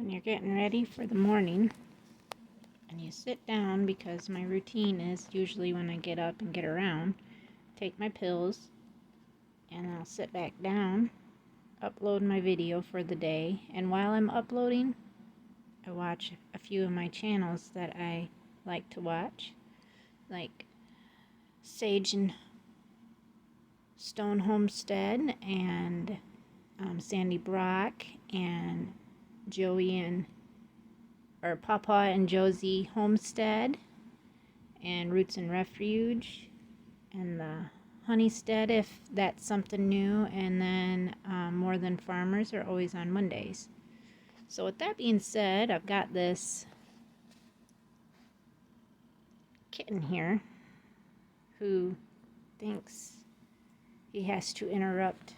when you're getting ready for the morning and you sit down, because my routine is usually when I get up and get around, take my pills, and I'll sit back down, upload my video for the day, and while I'm uploading, I watch a few of my channels that I like to watch, like Sage and Stone Homestead, and Sandy Brock, and Papa and Josie Homestead, and Roots and Refuge, and the Honeystead, if that's something new, and then More Than Farmers are always on Mondays. So with that being said, I've got this kitten here who thinks he has to interrupt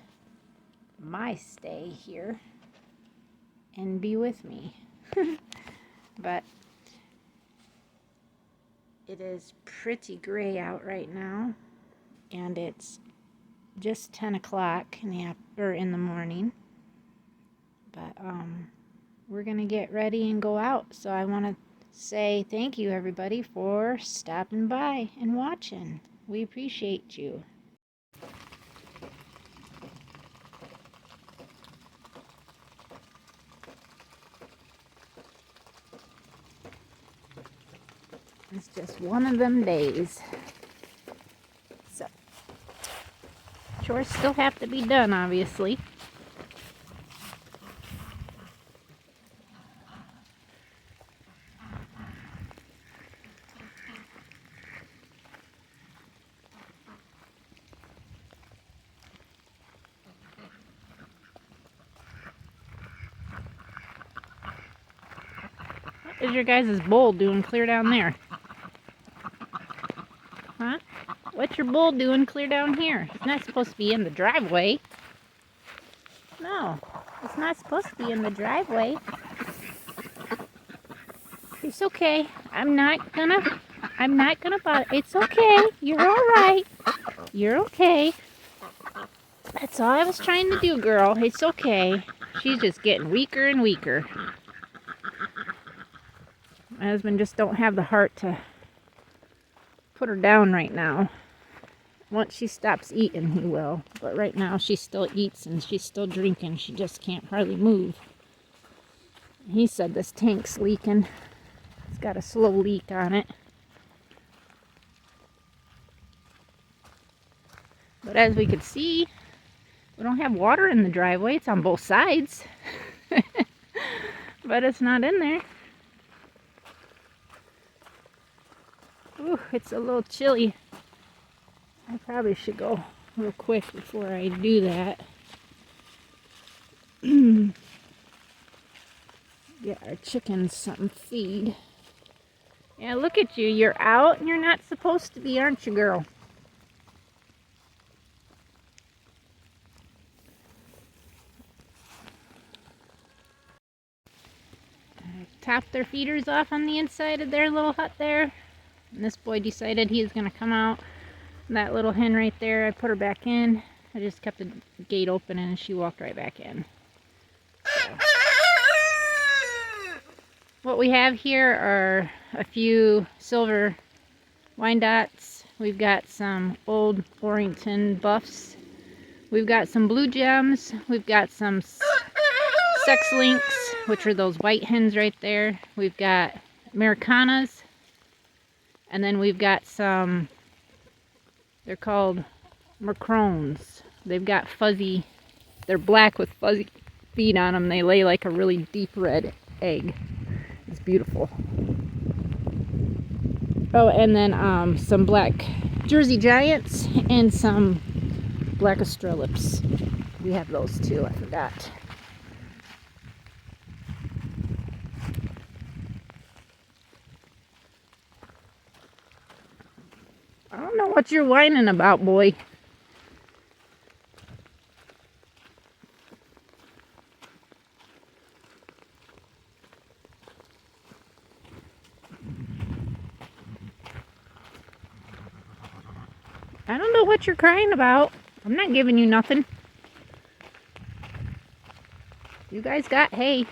my stay here and be with me. But it is pretty gray out right now, and it's just 10 o'clock in the morning. But we're gonna get ready and go out. So I want to say thank you, everybody, for stopping by and watching. We appreciate you. It's just one of them days. So, chores still have to be done, obviously. What is your guys' bowl doing clear down there? Huh? What's your bull doing clear down here? It's not supposed to be in the driveway. No, it's not supposed to be in the driveway. It's okay. I'm not gonna bother. It's okay. You're alright. You're okay. That's all I was trying to do, girl. It's okay. She's just getting weaker and weaker. My husband just don't have the heart to put her down right now. Once she stops eating, he will. But right now, she still eats and she's still drinking. She just can't hardly move. He said this tank's leaking. It's got a slow leak on it. But as we could see, we don't have water in the driveway. It's on both sides. But it's not in there. Ooh, it's a little chilly. I probably should go real quick before I do that. Get our chickens something to feed. Yeah, look at you. You're out and you're not supposed to be, aren't you, girl? I topped their feeders off on the inside of their little hut there. And this boy decided he was going to come out. That little hen right there, I put her back in. I just kept the gate open and she walked right back in. So. What we have here are a few silver Wyandottes. We've got some old Orrington buffs. We've got some blue gems. We've got some sex links, which are those white hens right there. We've got Americanas. And then we've got some, they're called Macrones. They've got fuzzy, they're black with fuzzy feet on them. They lay like a really deep red egg. It's beautiful. Oh, and then some black Jersey Giants and some black Australips. We have those too, I forgot. I don't know what you're whining about, boy. I don't know what you're crying about. I'm not giving you nothing. You guys got hay.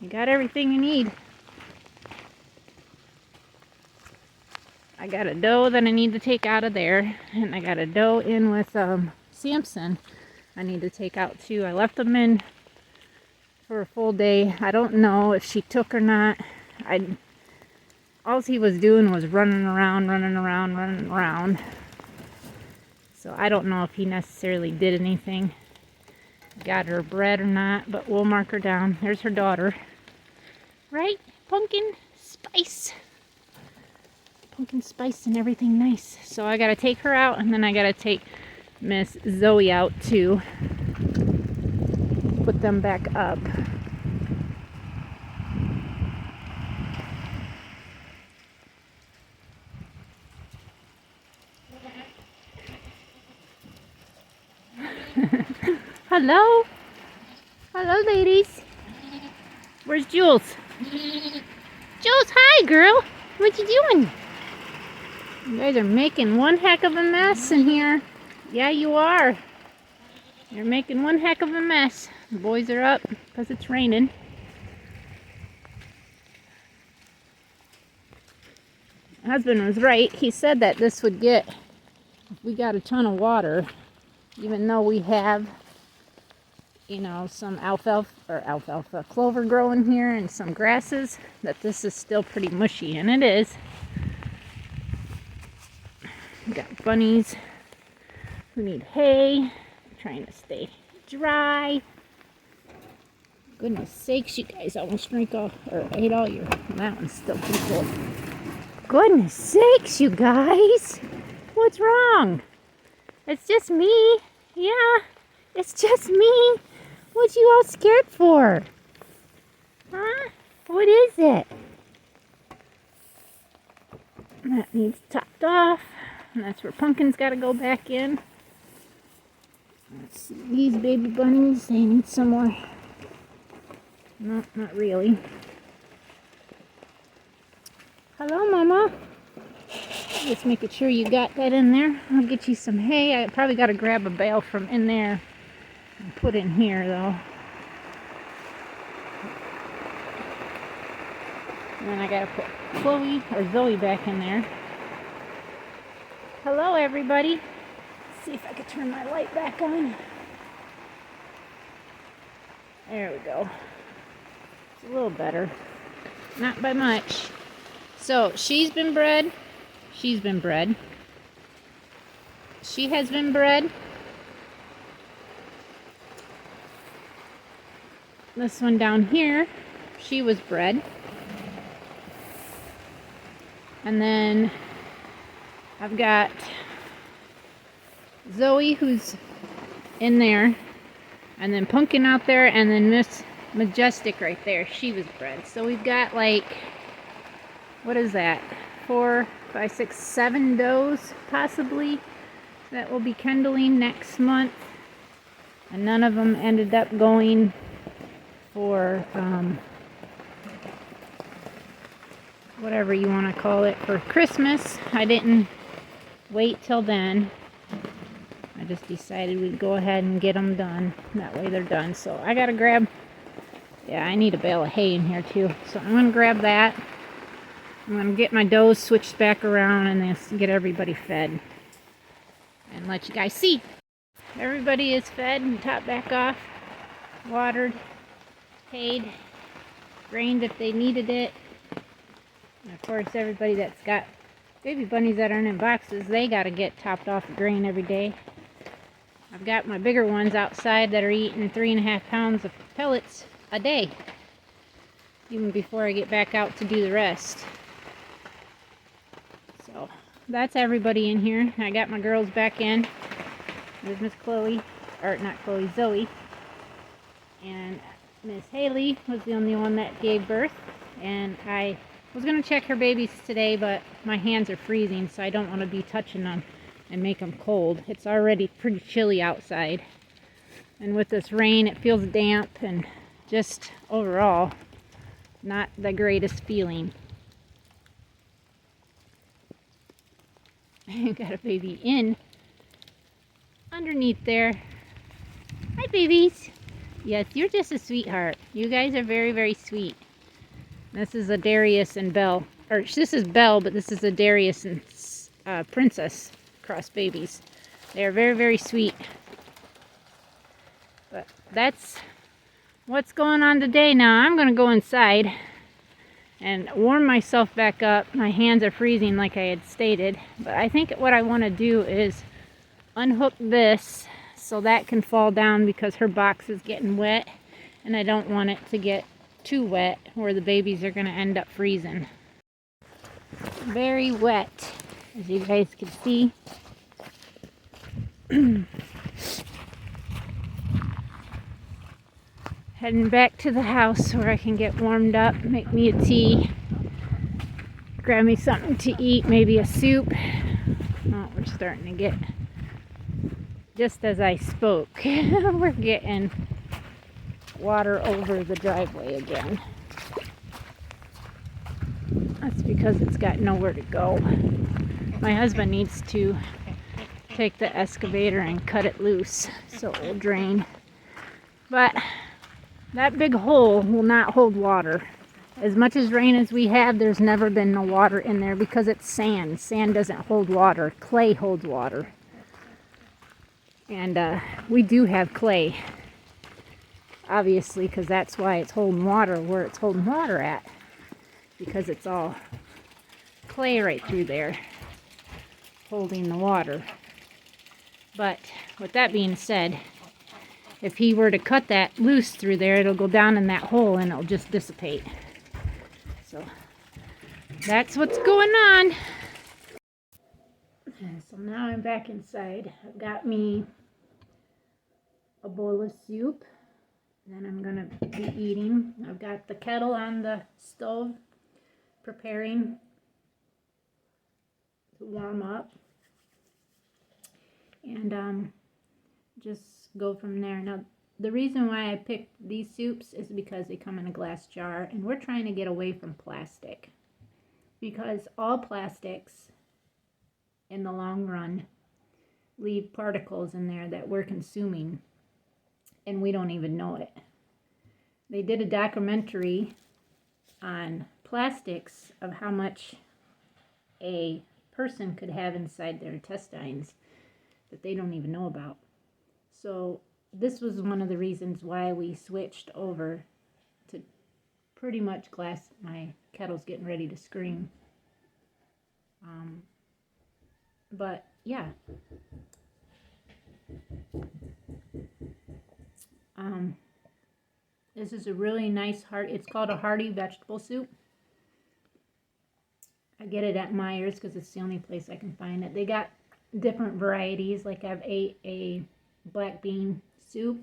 You got everything you need. I got a doe that I need to take out of there, and I got a doe in with Samson I need to take out too. I left them in for a full day. I don't know if she took or not. All he was doing was running around. So I don't know if he necessarily did anything, got her bred or not, but we'll mark her down. There's her daughter. Right? Pumpkin spice. Pumpkin spice and everything nice. So I gotta take her out, and then I gotta take Miss Zoe out too. Put them back up. Hello? Hello, ladies. Where's Jules? Jules, hi, girl. What you doing? You guys are making one heck of a mess in here. Yeah, you are. You're making one heck of a mess. The boys are up because it's raining. My husband was right. He said that this would get, if we got a ton of water, even though we have, you know, some alfalfa clover growing here and some grasses, that this is still pretty mushy, and it is. We got bunnies who need hay, trying to stay dry. Goodness sakes, you guys almost drank all, or ate all your, that one's still pretty full. Goodness sakes, you guys. What's wrong? It's just me. Yeah, it's just me. What you all scared for? Huh? What is it? That needs topped off. And that's where Pumpkin's got to go back in. Let's see, these baby bunnies, they need some more. No, not really. Hello, Mama. Just making sure you got that in there. I'll get you some hay. I probably got to grab a bale from in there and put in here, though. And then I got to put Chloe or Zoe back in there. Hello, everybody. Let's see if I can turn my light back on. There we go. It's a little better. Not by much. So, she's been bred. She's been bred. She has been bred. This one down here, she was bred. And then I've got Zoe, who's in there, and then Pumpkin out there, and then Miss Majestic right there. She was bred. So we've got like, what is that? 4, 5, 6, 7 does possibly that will be kindling next month, and none of them ended up going for whatever you want to call it, for Christmas. I didn't wait till then. I just decided we'd go ahead and get them done. That way they're done. So I gotta grab, yeah, I need a bale of hay in here too. So I'm gonna grab that. I'm gonna get my does switched back around and then get everybody fed. And let you guys see. Everybody is fed and topped back off, watered, hayed, grained if they needed it. And of course, everybody that's got baby bunnies that aren't in boxes, they gotta get topped off of grain every day. I've got my bigger ones outside that are eating 3.5 pounds of pellets a day, even before I get back out to do the rest. So that's everybody in here. I got my girls back in. There's Miss Chloe, or not Chloe, Zoe. And Miss Haley was the only one that gave birth. And I was going to check her babies today, but my hands are freezing, so I don't want to be touching them and make them cold. It's already pretty chilly outside. And with this rain, it feels damp and just overall not the greatest feeling. Got a baby in underneath there. Hi, babies. Yes, you're just a sweetheart. You guys are very, very sweet. This is a Darius and Belle. Or this is Belle, but this is a Darius and Princess cross babies. They are very, very sweet. But that's what's going on today. Now I'm going to go inside and warm myself back up. My hands are freezing like I had stated. But I think what I want to do is unhook this so that can fall down because her box is getting wet. And I don't want it to get too wet where the babies are going to end up freezing. Very wet, as you guys can see. Heading back to the house where I can get warmed up, make me a tea, grab me something to eat, maybe a soup. Oh, we're starting to get, just as I spoke, we're getting water over the driveway again. That's because it's got nowhere to go. My husband needs to take the excavator and cut it loose so it will drain. But that big hole will not hold water. As much as rain as we have, there's never been no water in there because it's sand. Sand doesn't hold water. Clay holds water. And we do have clay. Obviously, because that's why it's holding water where it's holding water at. Because it's all clay right through there holding the water. But with that being said, if he were to cut that loose through there, it'll go down in that hole and it'll just dissipate. So that's what's going on. So now I'm back inside. I've got me a bowl of soup. Then I'm gonna be eating. I've got the kettle on the stove preparing to warm up. And just go from there. Now, the reason why I picked these soups is because they come in a glass jar, and we're trying to get away from plastic. Because all plastics, in the long run, leave particles in there that we're consuming, and we don't even know it. They did a documentary on plastics of how much a person could have inside their intestines that they don't even know about. So this was one of the reasons why we switched over to pretty much glass. My kettle's getting ready to scream. But yeah. This is a really nice it's called a hearty vegetable soup. I get it at Myers because it's the only place I can find it. They got different varieties. Like I've ate a black bean soup.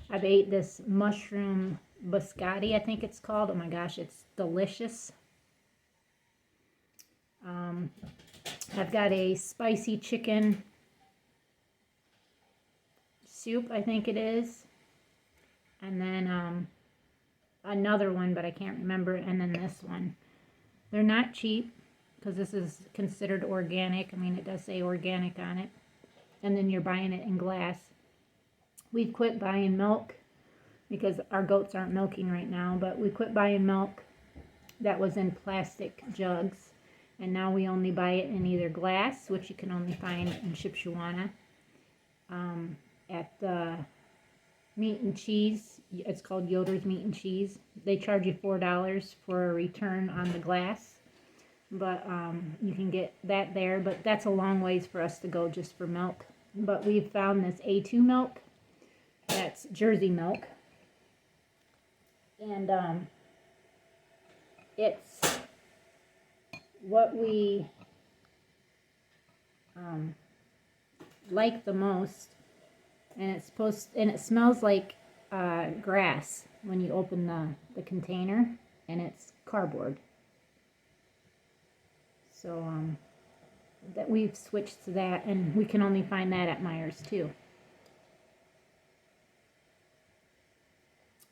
I've ate this mushroom biscotti, I think it's called. Oh my gosh, it's delicious. I've got a spicy chicken soup, I think it is. And then another one, but I can't remember. And then this one. They're not cheap because this is considered organic. I mean, it does say organic on it. And then you're buying it in glass. We've quit buying milk because our goats aren't milking right now, but we quit buying milk that was in plastic jugs, and now we only buy it in either glass, which you can only find in Shipshewana, at the meat and cheese. It's called Yoder's Meat and Cheese. They charge you $4 for a return on the glass, but you can get that there, but that's a long ways for us to go just for milk. But we've found this A2 milk. That's Jersey milk. And it's what we like the most. And it smells like grass when you open the container, and it's cardboard. So that we've switched to that, and we can only find that at Myers too.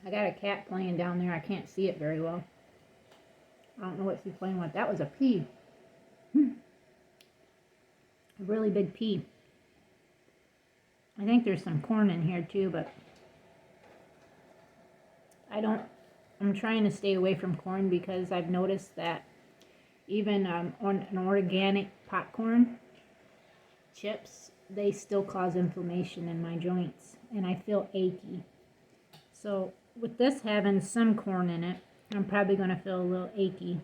I got a cat playing down there. I can't see it very well. I don't know what she's playing with. That was a pea. A really big pea. I think there's some corn in here too, but I'm trying to stay away from corn because I've noticed that even on an organic popcorn chips, they still cause inflammation in my joints and I feel achy. So with this having some corn in it, I'm probably going to feel a little achy,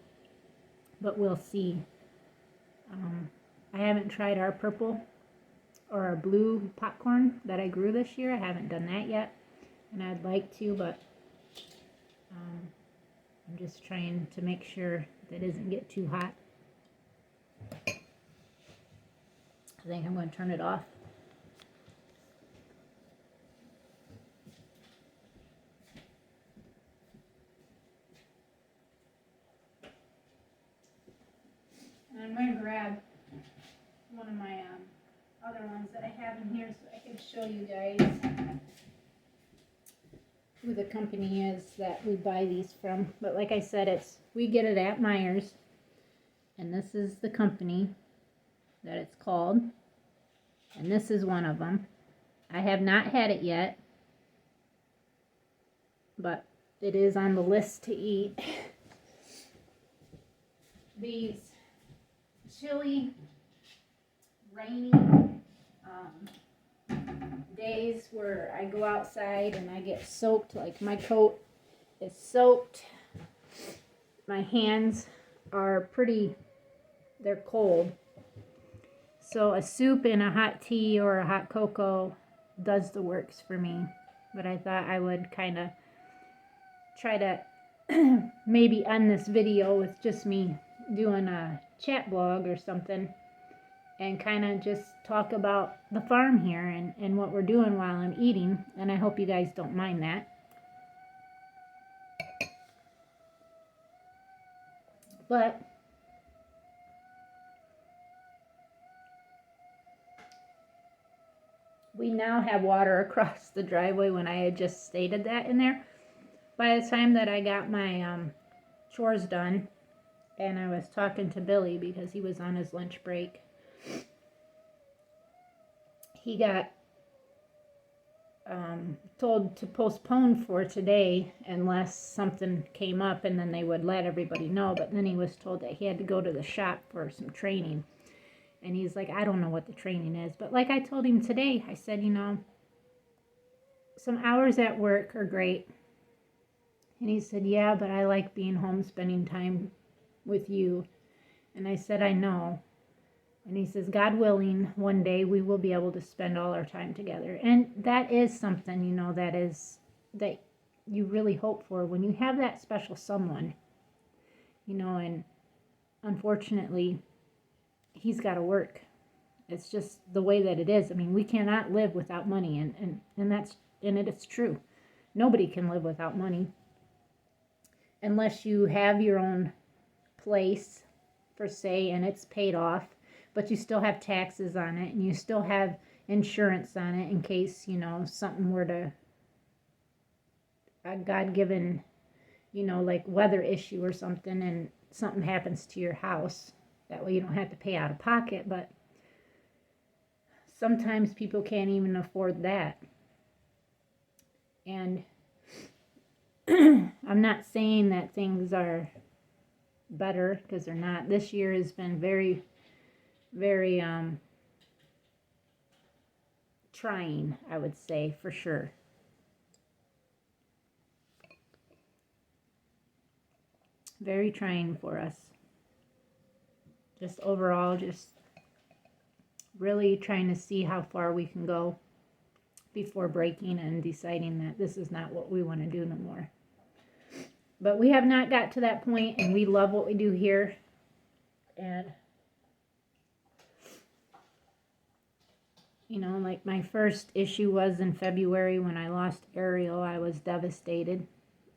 but we'll see. I haven't tried our purple or our blue popcorn that I grew this year. I haven't done that yet, and I'd like to, but I'm just trying to make sure that it doesn't get too hot. I think I'm going to turn it off. And I'm going to grab one of my other ones that I have in here so I can show you guys who the company is that we buy these from. But like I said, we get it at Myers, and this is the company that it's called, and this is one of them. I have not had it yet, but it is on the list to eat. These chilly, rainy days where I go outside and I get soaked, like my coat is soaked, my hands are they're cold. So a soup and a hot tea or a hot cocoa does the works for me. But I thought I would kind of try to maybe end this video with just me doing a chat blog or something and kind of just talk about the farm here and what we're doing while I'm eating. And I hope you guys don't mind that. But we now have water across the driveway when I had just stated that in there. By the time that I got my chores done, and I was talking to Billy because he was on his lunch break, he got told to postpone for today unless something came up, and then they would let everybody know. But then he was told that he had to go to the shop for some training. And he's like, I don't know what the training is. But like I told him today, I said, some hours at work are great. And he said, yeah, but I like being home, spending time with you. And I said, I know. And he says, God willing, one day we will be able to spend all our time together. And that is something, that you really hope for when you have that special someone, and unfortunately, he's got to work. It's just the way that it is. I mean, we cannot live without money, and it's true. Nobody can live without money unless you have your own place, per se, and it's paid off, but you still have taxes on it, and you still have insurance on it in case, something were to, a God-given, like weather issue or something, and something happens to your house. That way you don't have to pay out of pocket, but sometimes people can't even afford that. And I'm not saying that things are better, because they're not. This year has been very, very trying, I would say, for sure. Very trying for us. Just overall, just really trying to see how far we can go before breaking and deciding that this is not what we want to do no more. But we have not got to that point, and we love what we do here. And like my first issue was in February when I lost Ariel. I was devastated.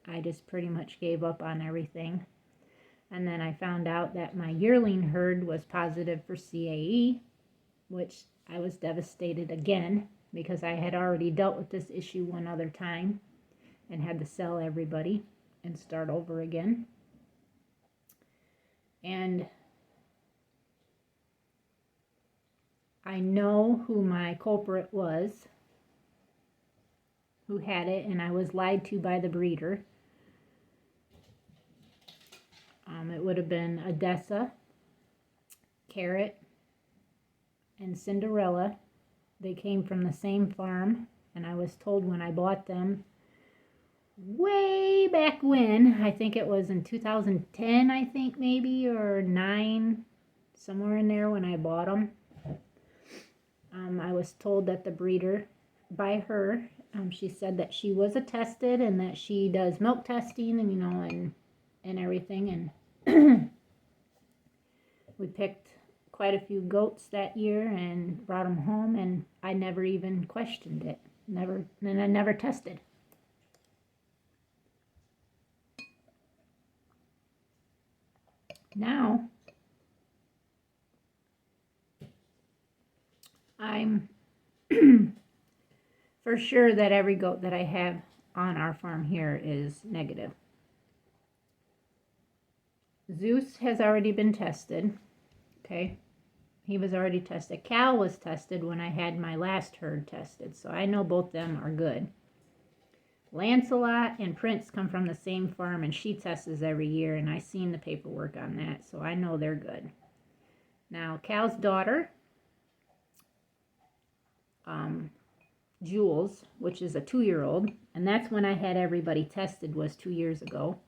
I just pretty much gave up on everything. And then I found out that my yearling herd was positive for CAE, which I was devastated again because I had already dealt with this issue one other time and had to sell everybody and start over again. And I know who my culprit was, who had it, and I was lied to by the breeder. It would have been Odessa, Carrot, and Cinderella. They came from the same farm, and I was told when I bought them way back when, I think it was in 2010, I think maybe, or 9, somewhere in there when I bought them. I was told that the breeder, by her, she said that she was attested and that she does milk testing and, you know, and everything. And we picked quite a few goats that year and brought them home, and I never even questioned it. Never, and I never tested. Now, I'm for sure that every goat that I have on our farm here is negative. Zeus has already been tested. Okay. He was already tested. Cal was tested when I had my last herd tested. So I know both them are good. Lancelot and Prince come from the same farm, and she tests every year, and I've seen the paperwork on that, so I know they're good. Now, Cal's daughter, Jules, which is a 2-year-old, and that's when I had everybody tested, was 2 years ago.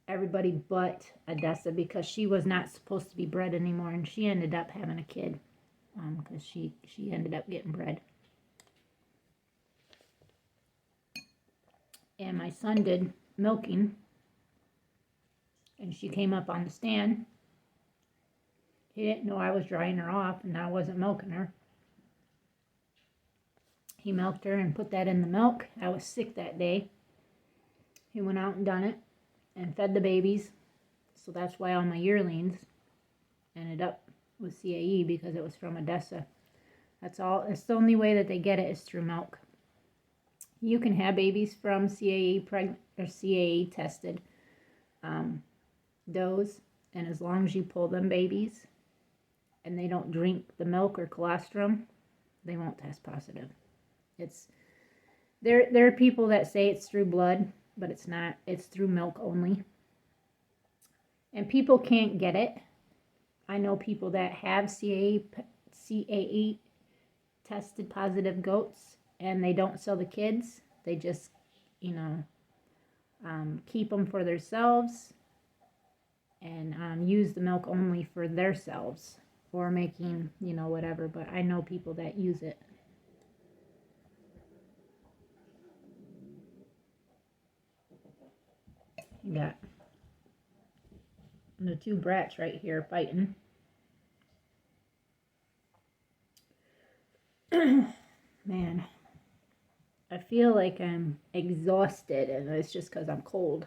Everybody but Odessa, because she was not supposed to be bred anymore, and she ended up having a kid because she ended up getting bred. And my son did milking, and she came up on the stand. He didn't know I was drying her off and I wasn't milking her. He milked her and put that in the milk. I was sick that day. He went out and done it and fed the babies. So that's why all my yearlings ended up with CAE, because it was from Odessa. That's all. It's the only way that they get it is through milk. You can have babies from CAE or CAE tested does, and as long as you pull them babies and they don't drink the milk or colostrum, they won't test positive. There are people that say it's through blood, but it's not. It's through milk only. And people can't get it. I know people that have CAE tested positive goats, and they don't sell the kids. They just, keep them for themselves and use the milk only for themselves or making, whatever. But I know people that use it. You got the 2 brats right here fighting. Man, I feel like I'm exhausted, and it's just because I'm cold.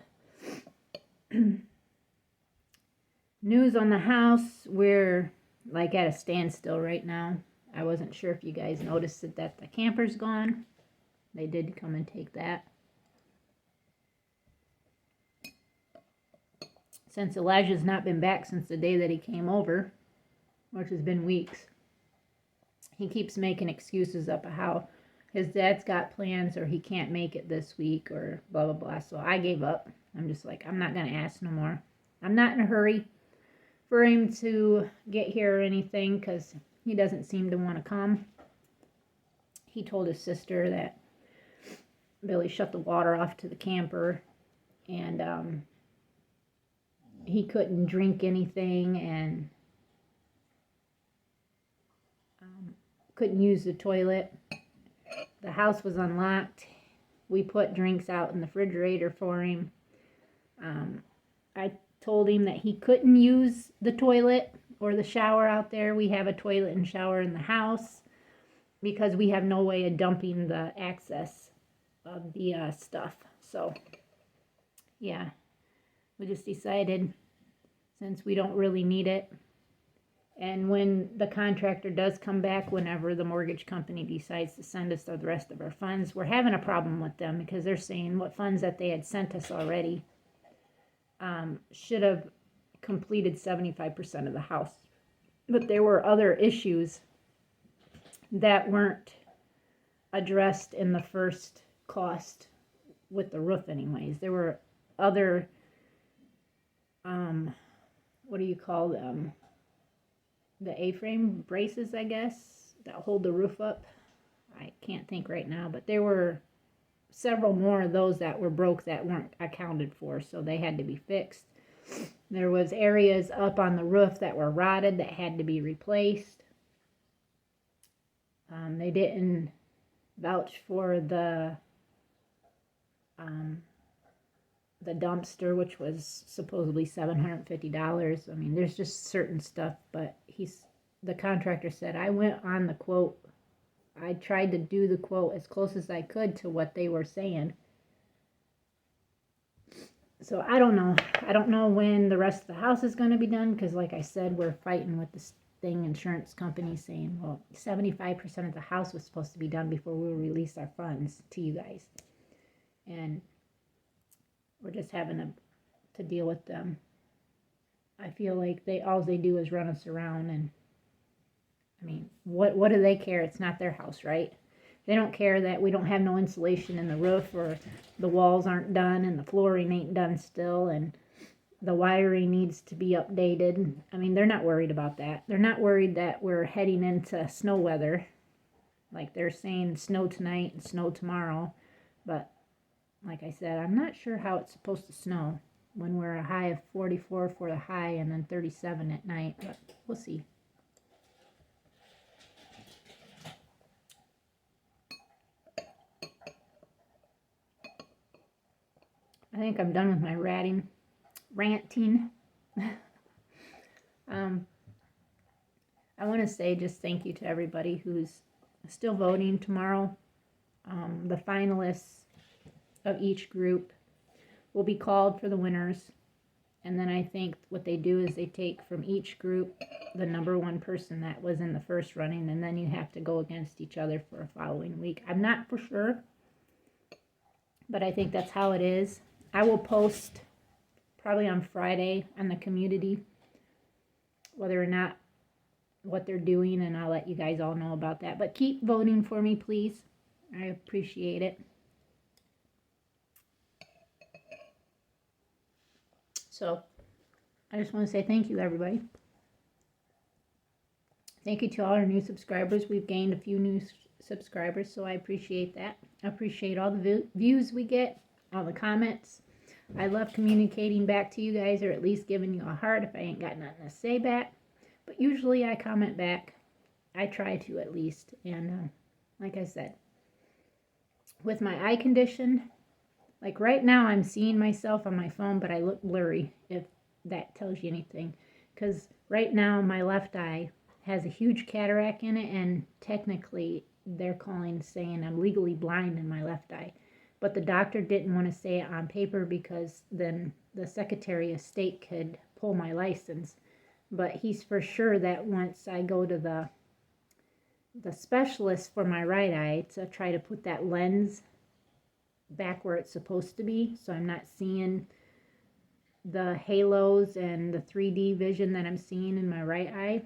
News on the house, we're like at a standstill right now. I wasn't sure if you guys noticed that the camper's gone. They did come and take that. Since Elijah's not been back since the day that he came over, which has been weeks, he keeps making excuses up of how his dad's got plans or he can't make it this week or blah, blah, blah. So I gave up. I'm just like, I'm not going to ask no more. I'm not in a hurry for him to get here or anything because he doesn't seem to want to come. He told his sister that Billy shut the water off to the camper, and he couldn't drink anything and couldn't use the toilet. The house was unlocked. We put drinks out in the refrigerator for him. I told him that he couldn't use the toilet or the shower out there. We have a toilet and shower in the house because we have no way of dumping the excess of the stuff. So, yeah, we just decided since we don't really need it, and when the contractor does come back, whenever the mortgage company decides to send us the rest of our funds, we're having a problem with them because they're saying what funds that they had sent us already should have completed 75% of the house. But there were other issues that weren't addressed in the first cost with the roof anyways. There were other, what do you call them? The A-frame braces, I guess, that hold the roof up. I can't think right now, but there were several more of those that were broke that weren't accounted for, so they had to be fixed. There was areas up on the roof that were rotted that had to be replaced. They didn't vouch for the dumpster, which was supposedly $750. I mean, there's just certain stuff, but the contractor said, I went on the quote. I tried to do the quote as close as I could to what they were saying. So I don't know. I don't know when the rest of the house is going to be done, because like I said, we're fighting with this insurance company saying, well, 75% of the house was supposed to be done before we release our funds to you guys. And we're just having to deal with them. I feel like all they do is run us around, and I mean, what do they care? It's not their house, right? They don't care that we don't have no insulation in the roof, or the walls aren't done and the flooring ain't done still, and the wiring needs to be updated. I mean, they're not worried about that. They're not worried that we're heading into snow weather. Like they're saying snow tonight and snow tomorrow. But like I said, I'm not sure how it's supposed to snow when we're a high of 44 for the high and then 37 at night. But we'll see. I think I'm done with my ranting. I want to say just thank you to everybody who's still voting tomorrow. The finalists of each group will be called for the winners. And then I think what they do is they take from each group the number one person that was in the first running, and then you have to go against each other for a following week. I'm not for sure, but I think that's how it is. I will post probably on Friday on the community whether or not what they're doing, and I'll let you guys all know about that. But keep voting for me, please. I appreciate it. So I just want to say thank you, everybody. Thank you to all our new subscribers. We've gained a few new subscribers, so I appreciate that. I appreciate all the views we get, all the comments. I love communicating back to you guys, or at least giving you a heart if I ain't got nothing to say back. But usually I comment back. I try to, at least. And like I said, with my eye condition, like right now I'm seeing myself on my phone, but I look blurry, if that tells you anything. Because right now my left eye has a huge cataract in it, and technically they're saying I'm legally blind in my left eye. But the doctor didn't want to say it on paper, because then the Secretary of State could pull my license. But he's for sure that once I go to the specialist for my right eye to try to put that lens back where it's supposed to be, so I'm not seeing the halos and the 3D vision that I'm seeing in my right eye,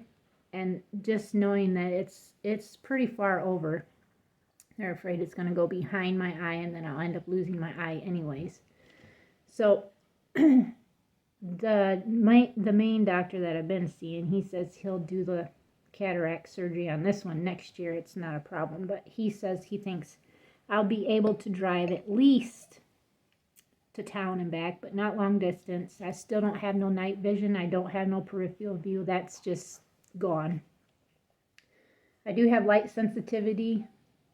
and just knowing that it's pretty far over, they're afraid it's going to go behind my eye, and then I'll end up losing my eye anyways. So the main doctor that I've been seeing, he says he'll do the cataract surgery on this one next year. It's not a problem, but he says he thinks I'll be able to drive at least to town and back, but not long distance. I still don't have no night vision. I don't have no peripheral view. That's just gone. I do have light sensitivity,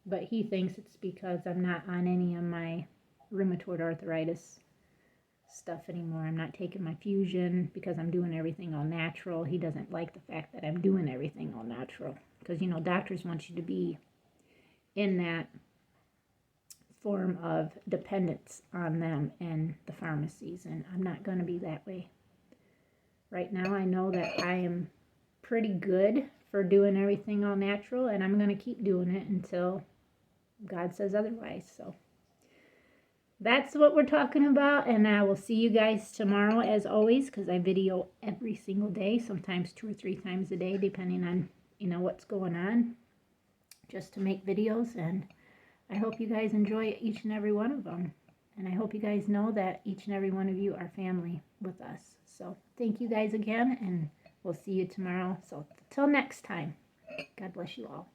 but he thinks it's because I'm not on any of my rheumatoid arthritis stuff anymore. I'm not taking my fusion because I'm doing everything all natural. He doesn't like the fact that I'm doing everything all natural, because, you know, doctors want you to be in that form of dependence on them and the pharmacies, and I'm not going to be that way. Right now I know that I am pretty good for doing everything all natural, and I'm going to keep doing it until God says otherwise. So that's what we're talking about, and I will see you guys tomorrow as always, because I video every single day, sometimes 2 or 3 times a day, depending on, you know, what's going on, just to make videos. And I hope you guys enjoy each and every one of them. And I hope you guys know that each and every one of you are family with us. So thank you guys again, and we'll see you tomorrow. So till next time, God bless you all.